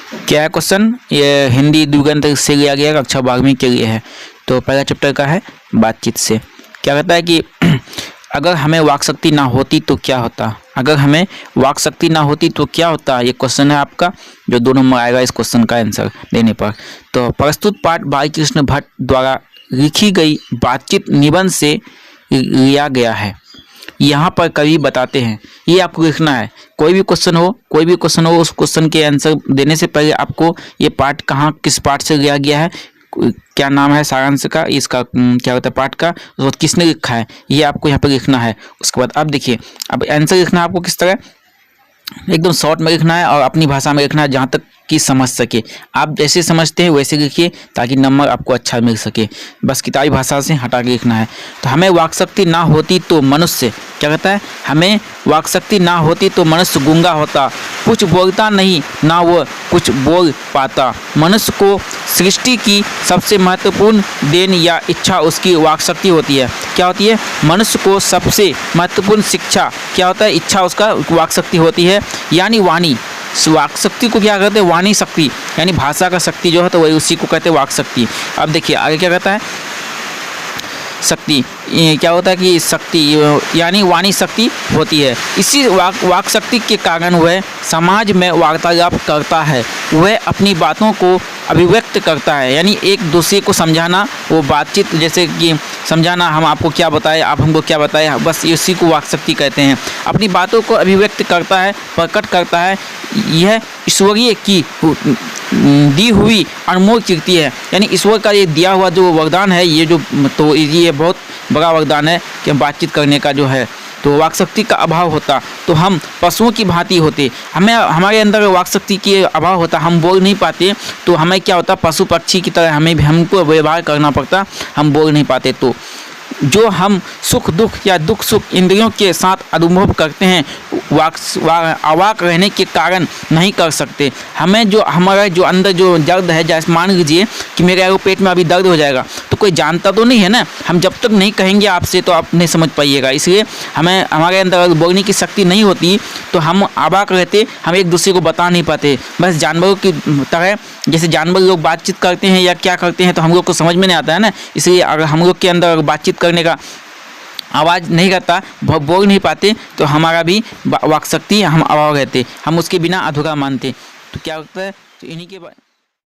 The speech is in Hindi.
क्या है क्वेश्चन? ये हिंदी द्विगंत से लिया गया, कक्षा 12वीं के लिए है। तो पहला चैप्टर का है बातचीत से। क्या कहता है कि अगर हमें वाक शक्ति ना होती तो क्या होता? अगर हमें वाक शक्ति ना होती तो क्या होता? ये क्वेश्चन है आपका, जो 2 नंबर आएगा इस क्वेश्चन का आंसर देने पर। तो प्रस्तुत पाठ भाई कृष्ण भट्ट द्वारा लिखी गई बातचीत निबंध से लिया गया है। यहाँ पर कवि बताते हैं, ये आपको लिखना है। कोई भी क्वेश्चन हो उस क्वेश्चन के आंसर देने से पहले आपको ये पाठ कहाँ किस पाठ से लिया गया है, क्या नाम है सारांश का, इसका क्या होता है पाठ का, और किसने लिखा है, ये आपको यहाँ पर लिखना है। उसके बाद अब देखिए, अब आंसर लिखना है आपको किस तरह, एकदम शॉर्ट में लिखना है और अपनी भाषा में लिखना है, जहाँ तक कि समझ सके। आप जैसे समझते हैं वैसे लिखिए ताकि नंबर आपको अच्छा मिल सके। बस किताबी भाषा से हटा के लिखना है। तो हमें वाक शक्ति ना होती तो मनुष्य, क्या कहता है, हमें वाक शक्ति ना होती तो मनुष्य गूंगा होता, कुछ बोलता नहीं ना वो कुछ बोल पाता। मनुष्य को सृष्टि की सबसे महत्वपूर्ण देन या इच्छा उसकी वाक शक्ति होती है। क्या होती है? मनुष्य को सबसे महत्वपूर्ण शिक्षा क्या होता है? इच्छा उसका वाक शक्ति होती है, यानी वाणी। वाक शक्ति को क्या कहते हैं? वाणी शक्ति, यानी भाषा का शक्ति जो है तो वही उसी को कहते हैं वाक शक्ति। अब देखिए आगे क्या कहता है, शक्ति क्या होता है कि शक्ति यानी वाणी शक्ति होती है। इसी वाक शक्ति के कारण वह समाज में वार्तालाप करता है, वह अपनी बातों को अभिव्यक्त करता है, यानी एक दूसरे को समझाना, वो बातचीत जैसे कि समझाना, हम आपको क्या बताएं आप हमको क्या बताएं, बस इसी को वाक शक्ति कहते हैं। अपनी बातों को अभिव्यक्त करता है, प्रकट करता है, यह ईश्वरीय की दी हुई अनमोल कीर्ति है, यानी ईश्वर का ये दिया हुआ जो वरदान है, ये जो तो ये बहुत बड़ा वरदान है कि बातचीत करने का जो है। तो वाक शक्ति का अभाव होता तो हम पशुओं की भांति होते, हमारे अंदर वाक शक्ति के अभाव होता, हम बोल नहीं पाते, तो हमें क्या होता, पशु पक्षी की तरह हमको व्यवहार करना पड़ता, हम बोल नहीं पाते। तो जो हम सुख दुख या दुख सुख इंद्रियों के साथ अनुभव करते हैं, अवाक रहने के कारण नहीं कर सकते। हमें जो हमारा जो अंदर जो दर्द है, जैसे मान लीजिए कि मेरे पेट में अभी दर्द हो जाएगा, तो कोई जानता तो नहीं है ना, हम जब तक नहीं कहेंगे आपसे तो आप नहीं समझ पाइएगा। इसलिए हमें हमारे अंदर बोलने की शक्ति नहीं होती तो हम अवाक रहते, हम एक दूसरे को बता नहीं पाते। बस जानवरों की तरह, जैसे जानवर लोग बातचीत करते हैं या क्या करते हैं तो हम लोग को समझ में नहीं आता है ना, इसलिए अगर हम लोग के अंदर बातचीत करने का आवाज़ नहीं करता, बोल नहीं पाते, तो हमारा भी वाक शक्ति हम अभाव रहते, हम उसके बिना अधूरा मानते। तो क्या होता है, तो इन्हीं के